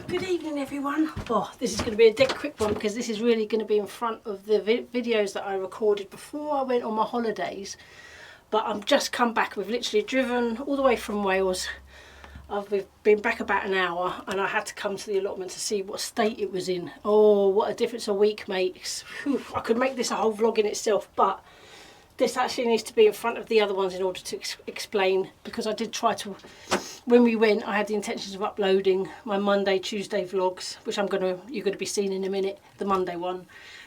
Good evening everyone. Oh, this is going to be a dead quick one because this is really going to be in front of the videos that I recorded before I went on my holidays. But I've just come back. We've literally driven all the way from Wales. We've been back about an hour and I had to come to the allotment to see what state it was in. Oh, what a difference a week makes. Whew, I could make this a whole vlog in itself, but this actually needs to be in front of the other ones in order to explain, because I did try to, when we went, I had the intentions of uploading my Monday, Tuesday vlogs, which you're going to be seeing in a minute, the Monday one.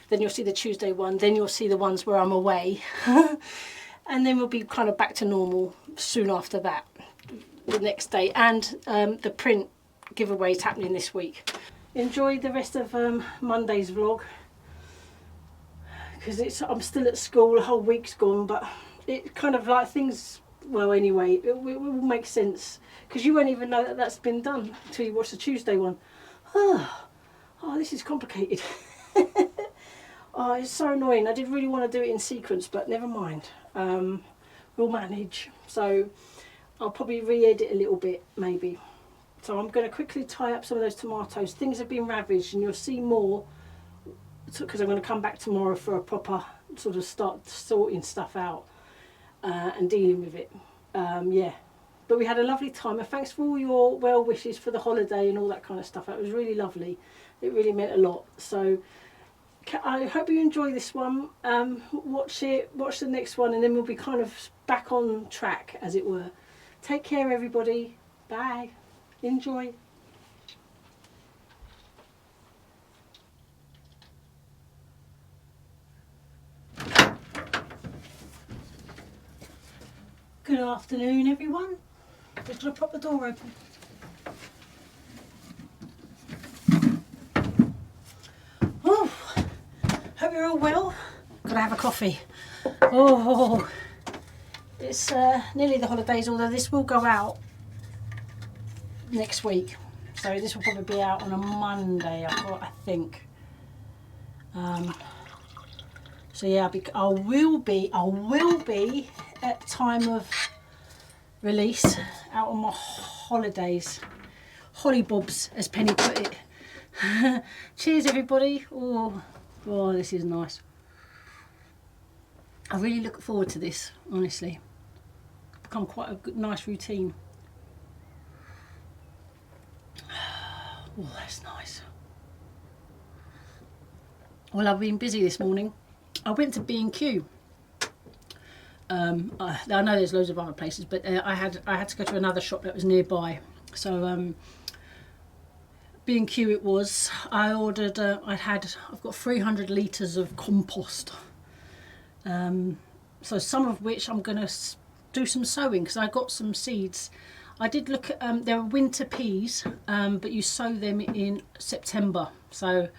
Then you'll see the Tuesday one, then you'll see the ones where I'm away. And then we'll be kind of back to normal soon after that, the next day. And the print giveaway is happening this week. Enjoy the rest of Monday's vlog, because I'm still at school, the whole week's gone, but it kind of like things, well anyway, it will make sense, because you won't even know that that's been done until you watch the Tuesday one. Oh, this is complicated. Oh, it's so annoying. I did really want to do it in sequence, but never mind. We'll manage. So I'll probably re-edit a little bit, maybe. So I'm going to quickly tie up some of those tomatoes. Things have been ravaged, and you'll see more, because I'm going to come back tomorrow for a proper sort of start sorting stuff out and dealing with it. Yeah, but we had a lovely time, and thanks for all your well wishes for the holiday and all that kind of stuff. It was really lovely. It really meant a lot. So I hope you enjoy this one. Watch it, watch the next one, and then we'll be kind of back on track, as it were. Take care everybody. Bye. Enjoy. Good afternoon everyone. Just going to pop the door open. Oh, hope you're all well. Gotta have a coffee. Oh, it's nearly the holidays, although this will go out next week. So this will probably be out on a Monday, I think. So yeah, I will be at time of release out on my holidays. Hollybobs, as Penny put it. Cheers everybody. Oh, this is nice. I really look forward to this, honestly. It's become quite a good, nice routine. Oh, that's nice. Well, I've been busy this morning. I went to B&Q. I know there's loads of other places, but I had to go to another shop that was nearby. So B&Q it was. I ordered. I've got 300 litres of compost. So some of which I'm going to do some sowing, because I got some seeds. I did look at there are winter peas, but you sow them in September. So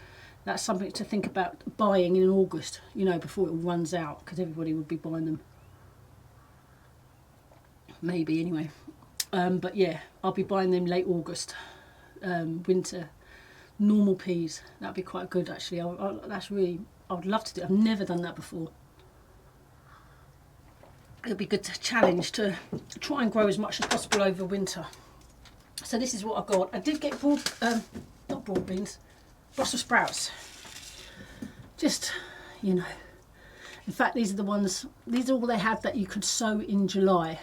that's something to think about buying in August, you know, before it all runs out, because everybody would be buying them. Maybe anyway. But yeah, I'll be buying them late August. Winter normal peas. That'd be quite good actually. I would love to do. I've never done that before. It'll be good to challenge to try and grow as much as possible over winter. So this is what I got. I did get not broad beans, Brussels sprouts. Just, you know. In fact, these are the ones. These are all they had that you could sow in July.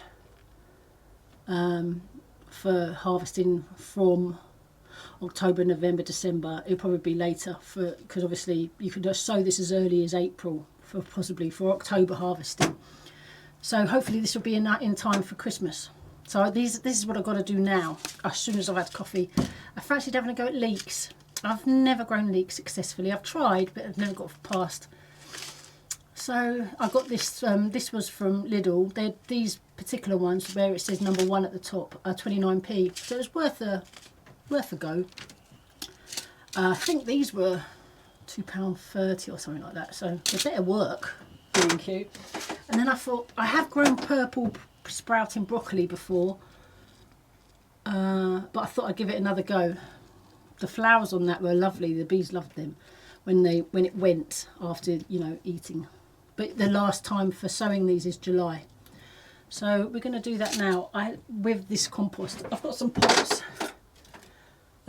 For harvesting from October, November, December. It'll probably be later, because obviously you could just sow this as early as April possibly for October harvesting. So hopefully this will be in time for Christmas. So this is what I've got to do now, as soon as I've had coffee. I fancied having a go at leeks. I've never grown leeks successfully. I've tried, but I've never got past. So I got this. This was from Lidl. These particular ones where it says number 1 at the top are 29p. So it was worth a go. I think these were £2.30 or something like that. So they better work. Being cute. And then I thought, I have grown purple sprouting broccoli before, but I thought I'd give it another go. The flowers on that were lovely. The bees loved them when it went after, you know, eating. But the last time for sowing these is July. So we're going to do that now. With this compost, I've got some pots.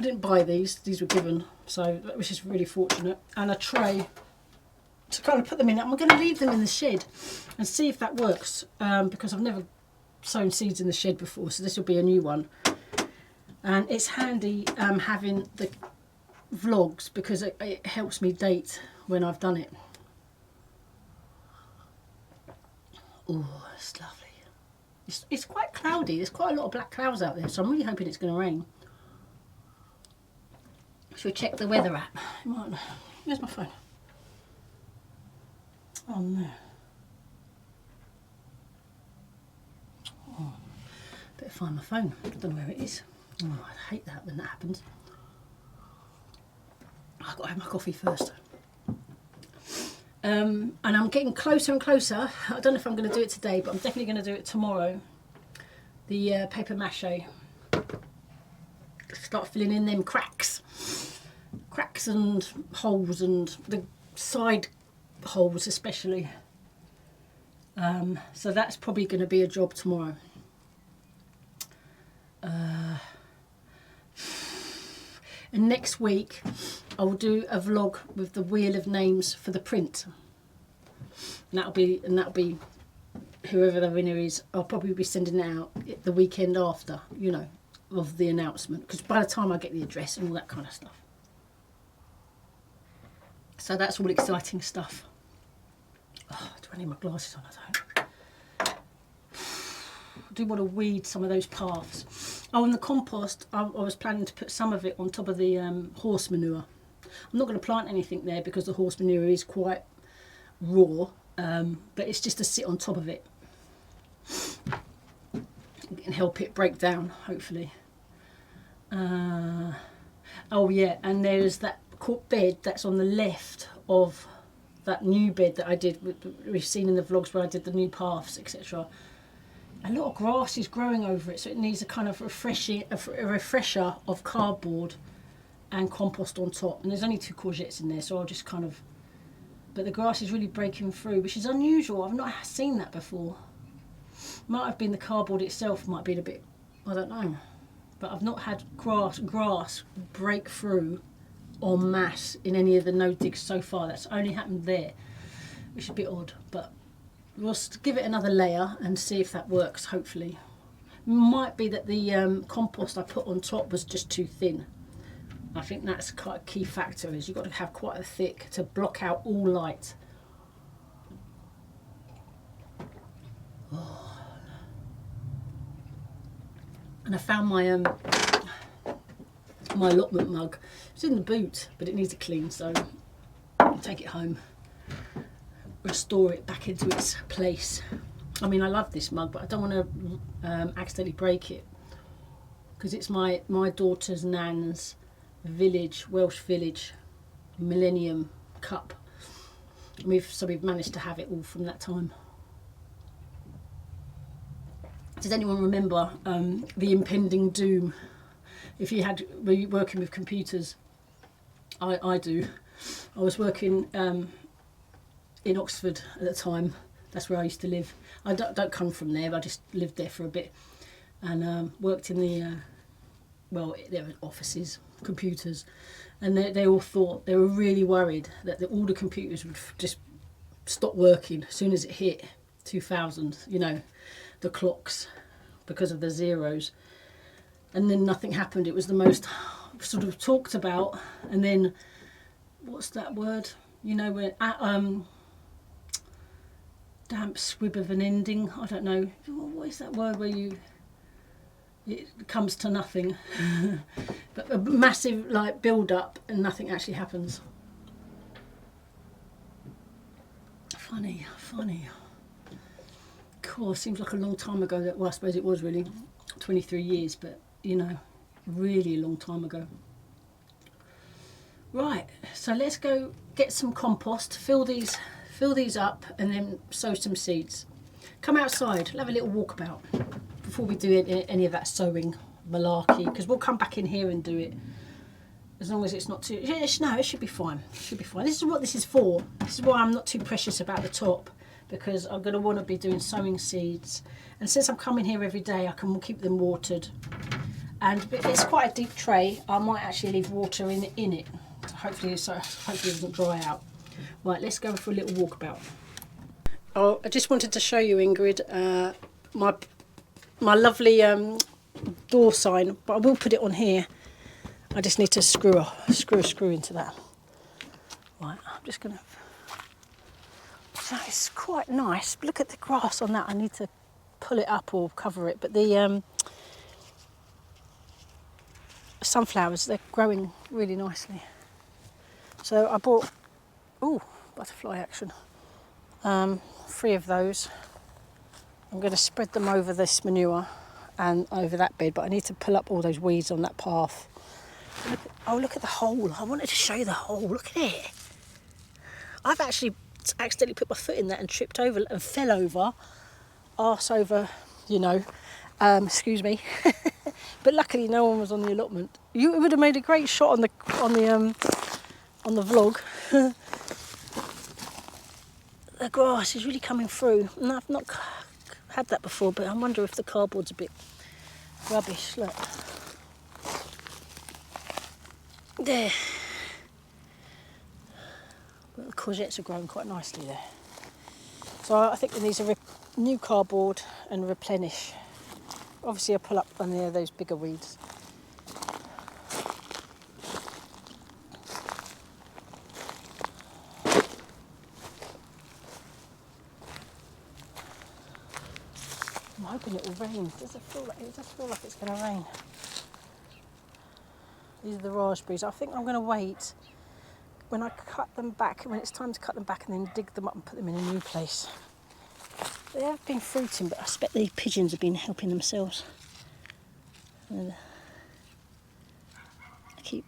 I didn't buy these were given, so which is really fortunate. And a tray to kind of put them in. I'm going to leave them in the shed and see if that works, because I've never sown seeds in the shed before, so this will be a new one. And it's handy having the vlogs because it helps me date when I've done it. Oh, it's lovely. It's quite cloudy. There's quite a lot of black clouds out there, so I'm really hoping it's going to rain. Should we check the weather app? Where's my phone? Oh no. Oh, better find my phone. I don't know where it is. Oh, I hate that when that happens. I've got to have my coffee first. And I'm getting closer and closer. I don't know if I'm going to do it today, but I'm definitely going to do it tomorrow. The paper mache. Start filling in them cracks and holes, and the side holes especially. So that's probably going to be a job tomorrow. And next week I will do a vlog with the wheel of names for the print, and that'll be whoever the winner is. I'll probably be sending it out the weekend after, you know, of the announcement, because by the time I get the address and all that kind of stuff. So that's all exciting stuff. Oh, do I need my glasses on? I don't. I do want to weed some of those paths. Oh, and the compost, I was planning to put some of it on top of the horse manure. I'm not going to plant anything there because the horse manure is quite raw, but it's just to sit on top of it and help it break down, hopefully. Oh yeah, and there's that bed that's on the left of that new bed that I did, we've seen in the vlogs where I did the new paths, etc. A lot of grass is growing over it, so it needs a kind of refresher of cardboard and compost on top. And there's only 2 courgettes in there, so I'll just kind of... But the grass is really breaking through, which is unusual. I've not seen that before. Might have been the cardboard itself, might be a bit... I don't know. But I've not had grass break through en masse in any of the no digs so far. That's only happened there, which is a bit odd, but we'll give it another layer and see if that works, hopefully. Might be that the compost I put on top was just too thin. I think that's quite a key factor, is you've got to have quite a thick to block out all light. Oh. And I found my my allotment mug. It's in the boot, but it needs a clean, so I'll take it home, restore it back into its place. I mean, I love this mug, but I don't want to accidentally break it, because it's my daughter's nan's village, Welsh village, Millennium Cup. So we've managed to have it all from that time. Does anyone remember the impending doom? If you were you working with computers, I do. I was working in Oxford at the time. That's where I used to live. I don't come from there, but I just lived there for a bit, and worked in the well, there were offices, computers, and they all thought, they were really worried that all the computers would just stop working as soon as it hit 2000. You know, the clocks, because of the zeros. And then nothing happened. It was the most sort of talked about, and then what's that word? You know, when damp squib of an ending. I don't know. What is that word where it comes to nothing? But a massive like build up and nothing actually happens. Funny. Cool. Seems like a long time ago. Well, I suppose it was really 23 years, but you know, really a long time ago. Right, so let's go get some compost, fill these up, and then sow some seeds. Come outside, we'll have a little walkabout before we do any of that sowing malarkey, because we'll come back in here and do it, as long as it's not too... No, it should be fine. It should be fine. This is what this is for. This is why I'm not too precious about the top, because I'm going to want to be doing sowing seeds. And since I'm coming here every day, I can keep them watered. And if it's quite a deep tray, I might actually leave water in it. Hopefully it doesn't dry out. Right, let's go for a little walkabout. Oh, I just wanted to show you, Ingrid, my lovely door sign, but I will put it on here. I just need to screw a screw into that. Right, I'm just going to... So it's quite nice. Look at the grass on that. I need to pull it up or cover it, but the sunflowers, they're growing really nicely. So I bought, ooh, butterfly action, 3 of those. I'm going to spread them over this manure and over that bed, but I need to pull up all those weeds on that path. Look at the hole. I wanted to show you the hole. Look at it. I've actually accidentally put my foot in that and tripped over and fell over, arse over, you know. Excuse me. But luckily no one was on the allotment. It would have made a great shot on the vlog. The grass is really coming through, and I've not had that before, but I wonder if the cardboard's a bit rubbish. Look. There. But the courgettes are growing quite nicely there. So I think it needs a new cardboard and replenish. Obviously I pull up on those bigger weeds. I'm hoping it will rain. It does feel like it's going to rain. These are the raspberries. I think I'm going to wait when I cut them back, when it's time to cut them back, and then dig them up and put them in a new place. They have been fruiting, but I expect the pigeons have been helping themselves. And I keep...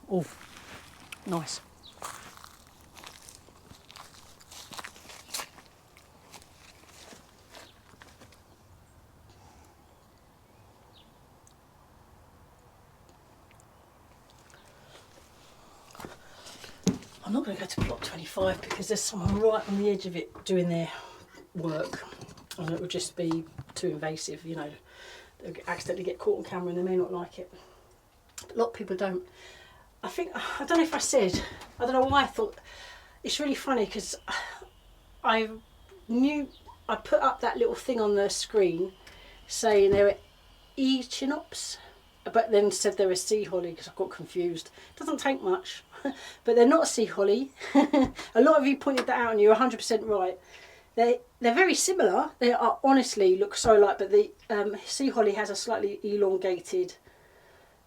Oh, nice. I'm not going to go to plot 25 because there's someone right on the edge of it doing their work, and it would just be too invasive, you know. They'll accidentally get caught on camera and they may not like it. But a lot of people don't. I don't know if I said, I don't know why I thought, it's really funny because I put up that little thing on the screen saying there were echinops, but then said they were sea holly because I got confused. It doesn't take much, but they're not sea holly. A lot of you pointed that out and you're 100% right. They're very similar. They are honestly look so alike, but the sea holly has a slightly elongated,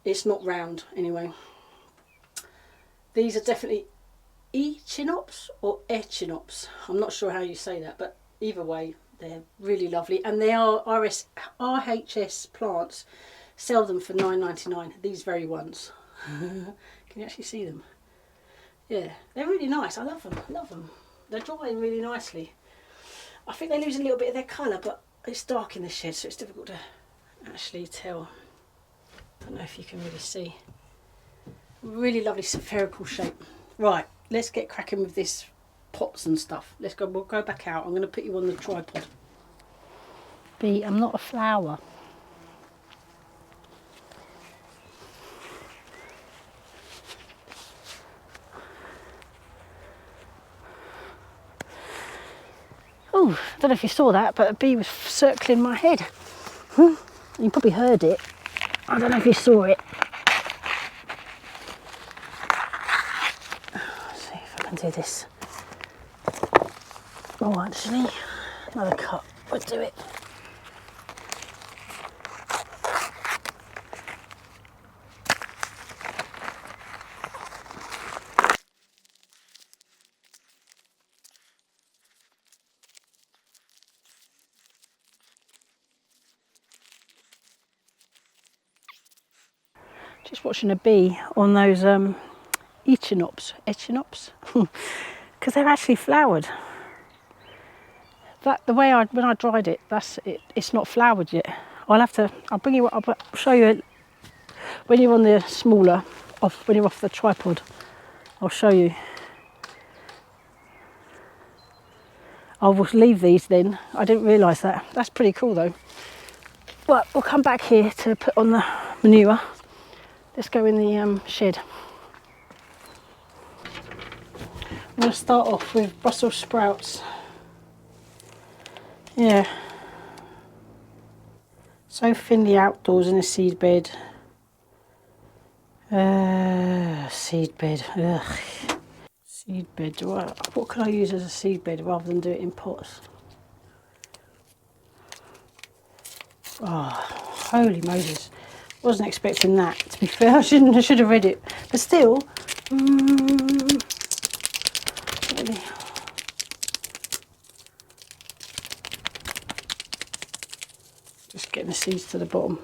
it's not round anyway. These are definitely echinops or echinops. I'm not sure how you say that, but either way, they're really lovely. And they are RHS plants. Sell them for $9.99. These very ones. Can you actually see them? Yeah, they're really nice. I love them. I love them. They're drying really nicely. I think they lose a little bit of their colour, but it's dark in the shed, so it's difficult to actually tell. I don't know if you can really see. Really lovely spherical shape. Right, let's get cracking with this pots and stuff. Let's go. We'll go back out. I'm going to put you on the tripod. B, I'm not a flower. Oh, I don't know if you saw that, but a bee was circling my head. You probably heard it. I don't know if you saw it. Let's see if I can do this. Oh, actually, another cut would do it. Just watching a bee on those echinops, because they're actually flowered. That the way when I dried it, that's it. It's not flowered yet. I'll bring you. I'll show you when you're on the smaller, when you're off the tripod. I'll show you. I will leave these then. I didn't realise that. That's pretty cool though. Well, we'll come back here to put on the manure. Let's go in the shed. I'm going to start off with Brussels sprouts. Yeah. So thinly outdoors in a seed bed. Seed bed. Ugh. Seed bed. What can I use as a seed bed rather than do it in pots? Oh, holy Moses. Wasn't expecting that, to be fair. I should have read it. But still, really. Just getting the seeds to the bottom.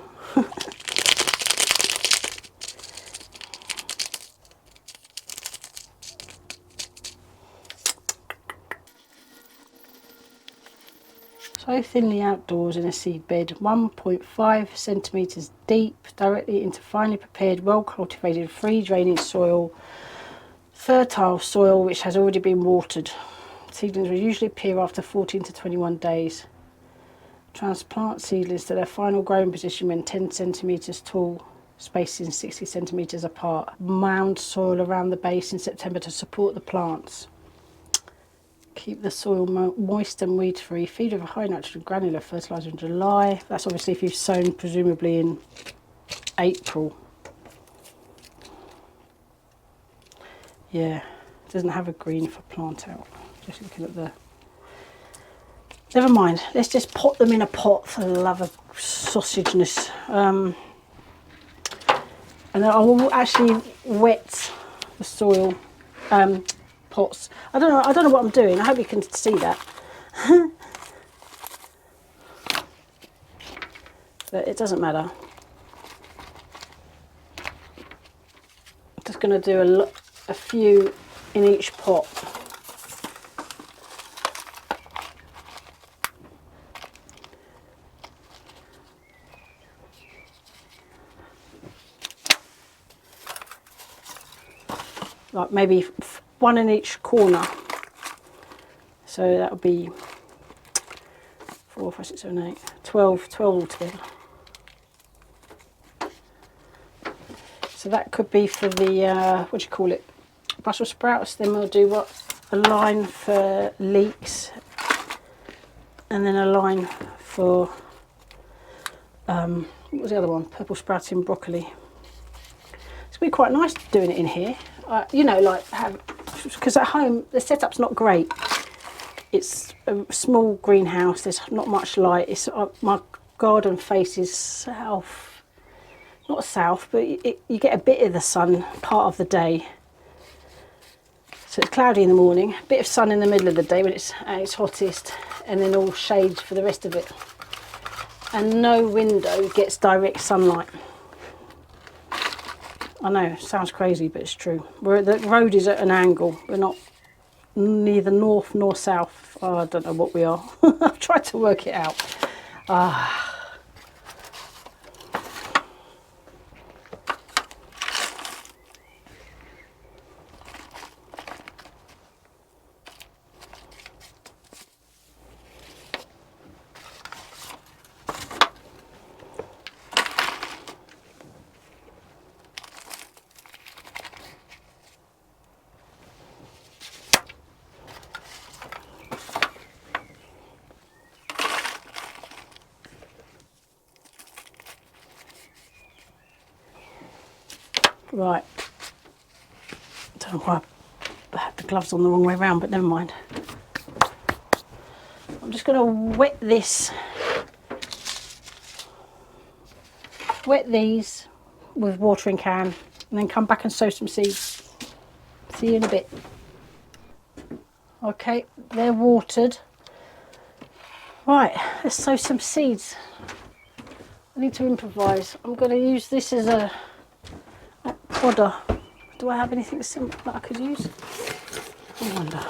So thinly outdoors in a seed bed, 1.5 centimetres deep, directly into finely prepared, well cultivated, free drainage soil, fertile soil which has already been watered. Seedlings will usually appear after 14 to 21 days. Transplant seedlings to their final growing position when 10 centimetres tall, spacing 60 centimetres apart. Mound soil around the base in September to support the plants. Keep the soil moist and weed free. Feed with a high nitrogen granular fertiliser in July. That's obviously if you've sown presumably in April. Yeah, it doesn't have a green for plant out. Just looking at the... Never mind, let's just pot them in a pot for the love of sausageness. And I will actually wet the soil pots. I don't know what I'm doing. I hope you can see that. But it doesn't matter. I'm just going to do a few in each pot. Like maybe one in each corner. So that would be 4, 5, 6, 7, 8, 12 altogether. So that could be for the, what do you call it, Brussels sprouts. Then we'll do what? A line for leeks. And then a line for, what was the other one? Purple sprouting broccoli. It's going to be quite nice doing it in here. You know, like, because at home the setup's not great. It's a small greenhouse, there's not much light. It's my garden faces south, not south, but you get a bit of the sun part of the day. So it's cloudy in the morning, a bit of sun in the middle of the day when it's at its hottest, and then all shade for the rest of it. And no window gets direct sunlight. I know, sounds crazy, but it's true. The road is at an angle. We're not neither north nor south. Oh, I don't know what we are. I've tried to work it out. Right, don't know why I had the gloves on the wrong way around, but never mind. I'm just going to wet these with watering can, and then come back and sow some seeds. See you in a bit. Okay, they're watered. Right, let's sow some seeds. I need to improvise. I'm going to use this as a podder. Do I have anything simple that I could use? I wonder.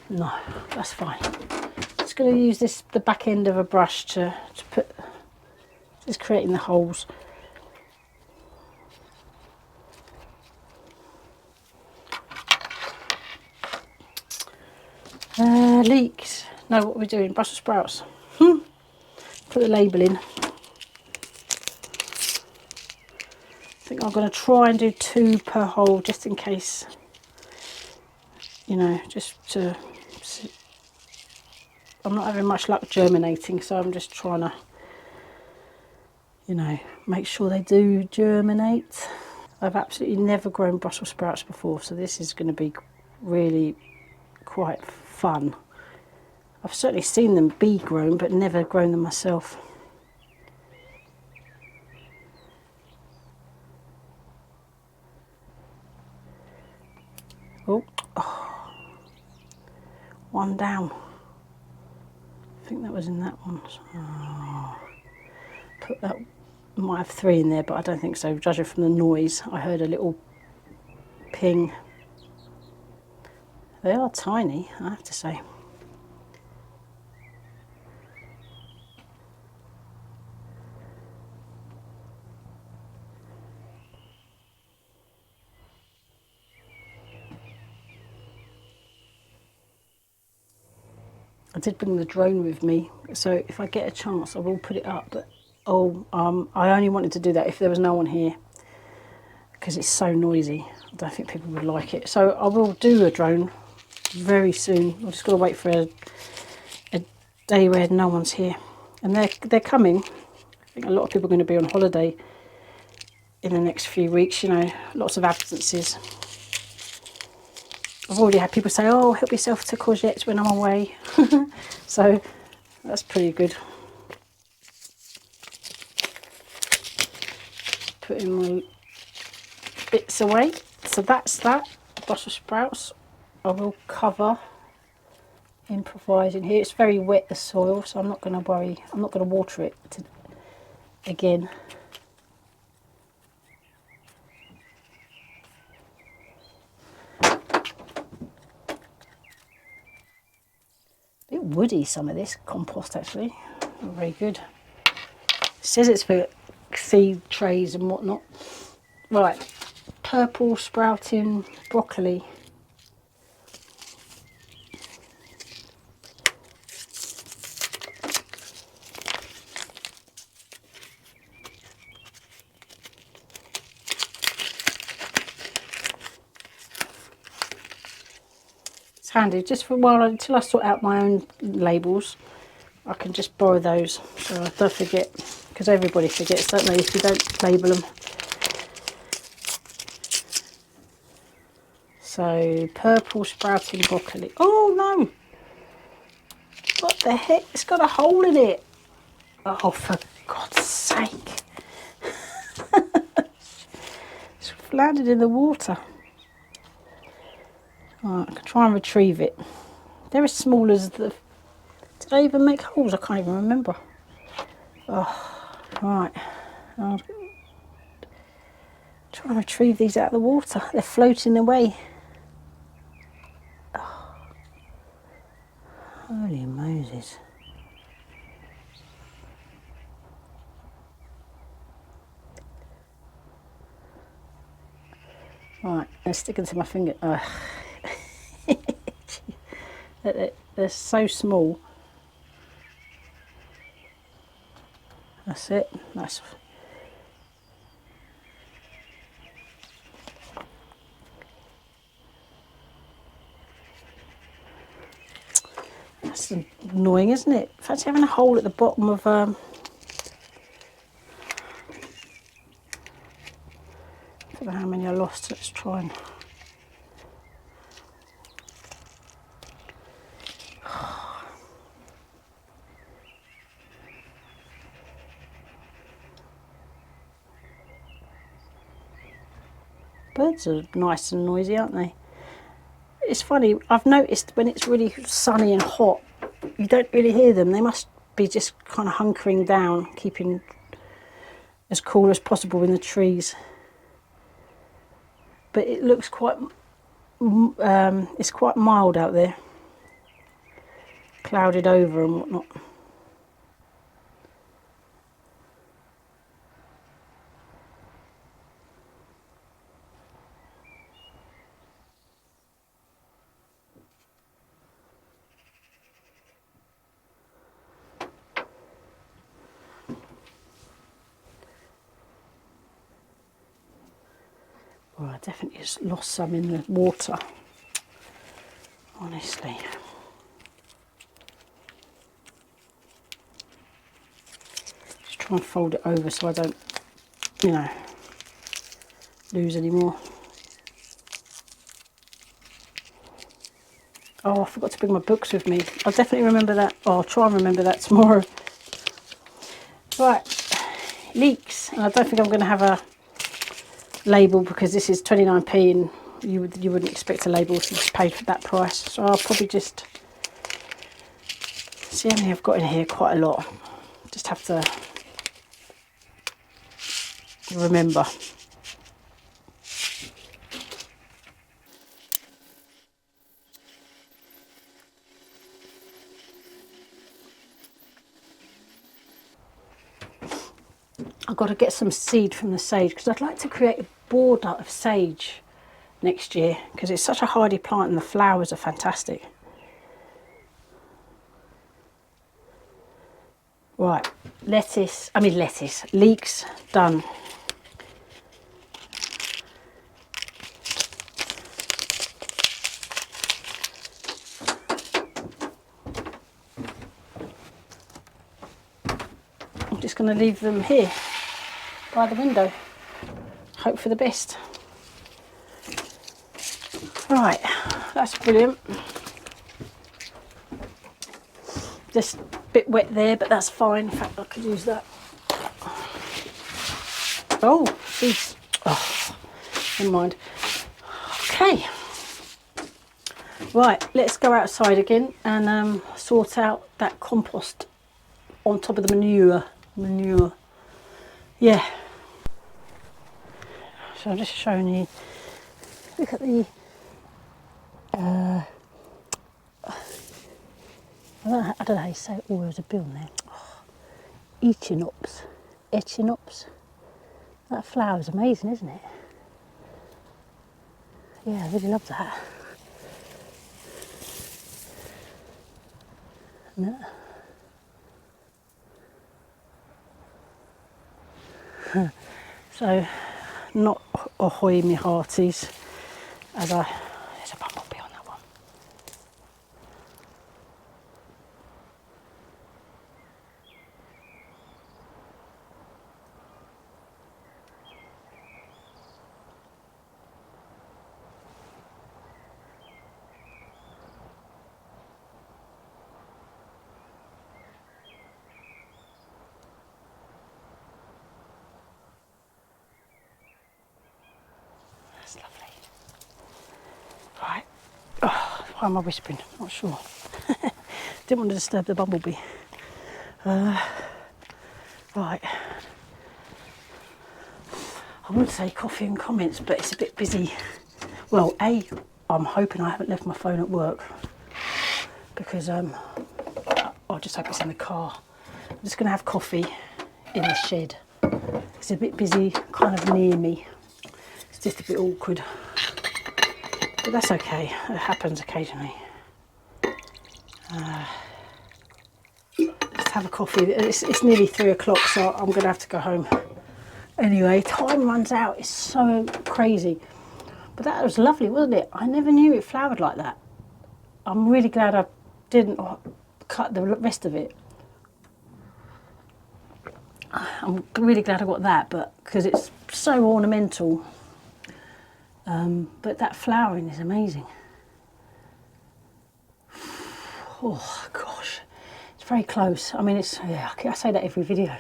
No, that's fine. Just going to use the back end of a brush to put, just creating the holes. Leeks. No, what we're doing, Brussels sprouts. Put the label in. I think I'm going to try and do 2 per hole just in case, you know, just to... I'm not having much luck germinating, so I'm just trying to, you know, make sure they do germinate. I've absolutely never grown Brussels sprouts before, so this is going to be really quite fun. I've certainly seen them be grown, but never grown them myself. Oh, one down. I think that was in that one. Oh, put that, might have 3 in there, but I don't think so. Judging from the noise, I heard a little ping. They are tiny, I have to say. I did bring the drone with me, so if I get a chance I will put it up, but I only wanted to do that if there was no one here, because it's so noisy. I don't think people would like it. So I will do a drone very soon. I've just got to wait for a day where no one's here. And they're coming. I think a lot of people are going to be on holiday in the next few weeks, you know, lots of absences. I've already had people say, oh, help yourself to courgettes when I'm away. So that's pretty good. Putting my bits away. So that's that. Brussels sprouts. I will cover, improvising here. It's very wet, the soil, so I'm not going to worry. I'm not going to water it again. A bit woody, some of this compost actually. Not very good. It says it's for seed trays and whatnot. Right, purple sprouting broccoli. It's handy just for a while until I sort out my own labels. I can just borrow those so I don't forget, because everybody forgets, don't they, if you don't label them. So purple sprouting broccoli. Oh no! What the heck? It's got a hole in it. Oh, for God's sake. It's landed in the water. Right, I can try and retrieve it. They're as small as the... Did I even make holes? I can't even remember. Oh, right. I'll try and retrieve these out of the water. They're floating away. Oh. Holy Moses. Right, they're sticking to my finger. They're so small. That's it. That's annoying, isn't it? Fancy having a hole at the bottom of I don't know how many I lost. Let's try and... Birds are nice and noisy, aren't they? It's funny, I've noticed when it's really sunny and hot, you don't really hear them. They must be just kind of hunkering down, keeping as cool as possible in the trees. But it looks quite, it's quite mild out there. Clouded over and whatnot. Well, I definitely just lost some in the water, honestly. Just try and fold it over so I don't, you know, lose any more. Oh, I forgot to bring my books with me. I'll definitely remember that. Oh, I'll try and remember that tomorrow. Right, leeks. And I don't think I'm going to have a label because this is 29p and you wouldn't expect a label if you just paid for that price. So I'll probably just see how many I've got in here. Quite a lot. Just have to remember. I've got to get some seed from the sage because I'd like to create a border of sage next year because it's such a hardy plant and the flowers are fantastic. Right, leeks done. I'm just going to leave them here by the window. Hope for the best. Right, that's brilliant. Just a bit wet there, but that's fine. In fact, I could use that. Oh, jeez. Oh, never mind. Okay. Right, let's go outside again and sort out that compost on top of the manure. Yeah. So I'm just showing you. Look at the. I don't know how you say it. Oh, there's a bill there. Echinops. That flower's amazing, isn't it? Yeah, I really love that. No. So, not ahoy me hearties, there's a bumblebee on that one. That's lovely. Right. Oh, why am I whispering? Not sure. Didn't want to disturb the bumblebee. Right. I would say coffee and comments, but it's a bit busy. Well, I'm hoping I haven't left my phone at work because I just hope it's in the car. I'm just going to have coffee in the shed. It's a bit busy, kind of near me. It's just a bit awkward, but that's okay. It happens occasionally. Just have a coffee. It's nearly 3 o'clock, so I'm going to have to go home. Anyway, time runs out. It's so crazy. But that was lovely, wasn't it? I never knew it flowered like that. I'm really glad I didn't cut the rest of it. I'm really glad I got that, but because it's so ornamental. But that flowering is amazing. Oh gosh, it's very close. I mean, I say that every video.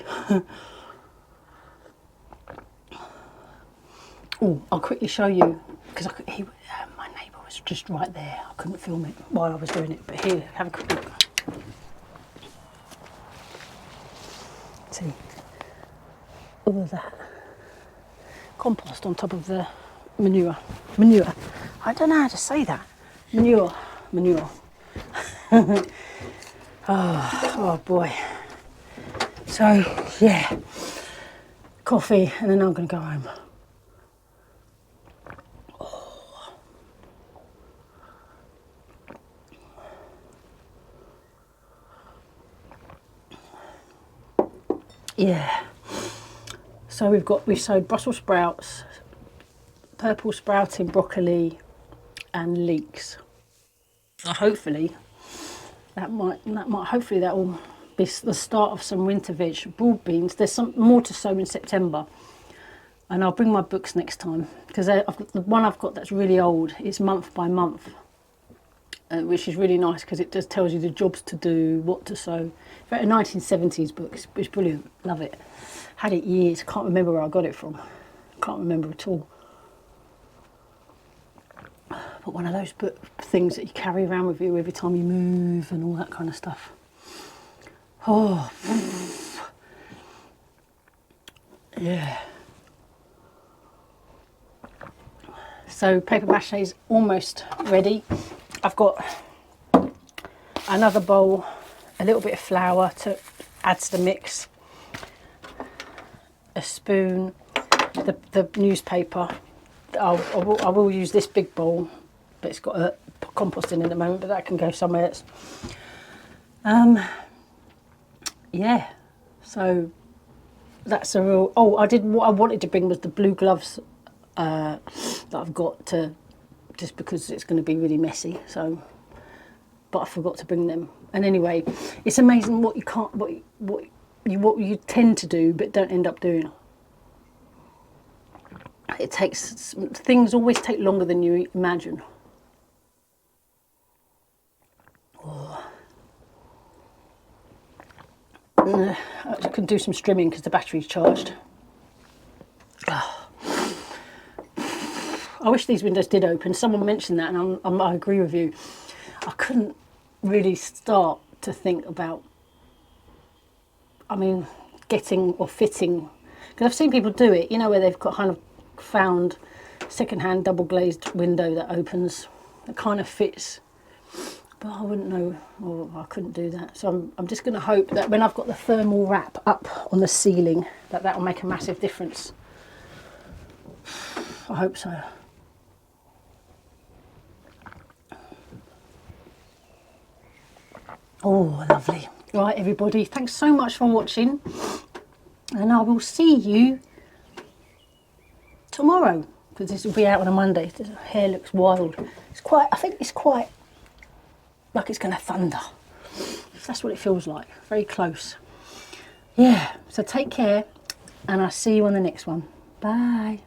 Oh, I'll quickly show you because my neighbour was just right there. I couldn't film it while I was doing it, but here, have a quick look. See, all of that compost on top of the manure. I don't know how to say that. Manure. Oh boy. So yeah, coffee, and then I'm going to go home. Yeah. So we've sowed Brussels sprouts, purple sprouting broccoli and leeks. Hopefully that will be the start of some winter veg. Broad beans, there's some more to sow in September, and I'll bring my books next time, because the one I've got that's really old is month by month, which is really nice because it just tells you the jobs to do, what to sow. A 1970s book, it's brilliant, love it. Had it years, can't remember where I got it from, can't remember at all. But one of those things that you carry around with you every time you move and all that kind of stuff. Oh, yeah. So paper mache is almost ready. I've got another bowl, a little bit of flour to add to the mix, a spoon, the newspaper. I will use this big bowl, but it's got a compost in at the moment, but that can go somewhere else. Yeah, so that's a real... Oh, what I wanted to bring was the blue gloves that I've got to, just because it's going to be really messy. So, but I forgot to bring them. And anyway, it's amazing what you tend to do, but don't end up doing. Things always take longer than you imagine. Oh. I can do some strimming because the battery's charged. Oh. I wish these windows did open. Someone mentioned that, and I agree with you. I couldn't really start to think about, getting or fitting, because I've seen people do it, where they've got kind of found second-hand double glazed window that opens, that kind of fits, but I wouldn't know, or I couldn't do that. So I'm just going to hope that when I've got the thermal wrap up on the ceiling, that will make a massive difference. I hope so. Oh, lovely. Right, everybody, thanks so much for watching, and I will see you tomorrow, because this will be out on a Monday. The hair looks wild. I think it's quite like it's going to thunder. That's what it feels like. Very close. Yeah, so take care, and I'll see you on the next one. Bye.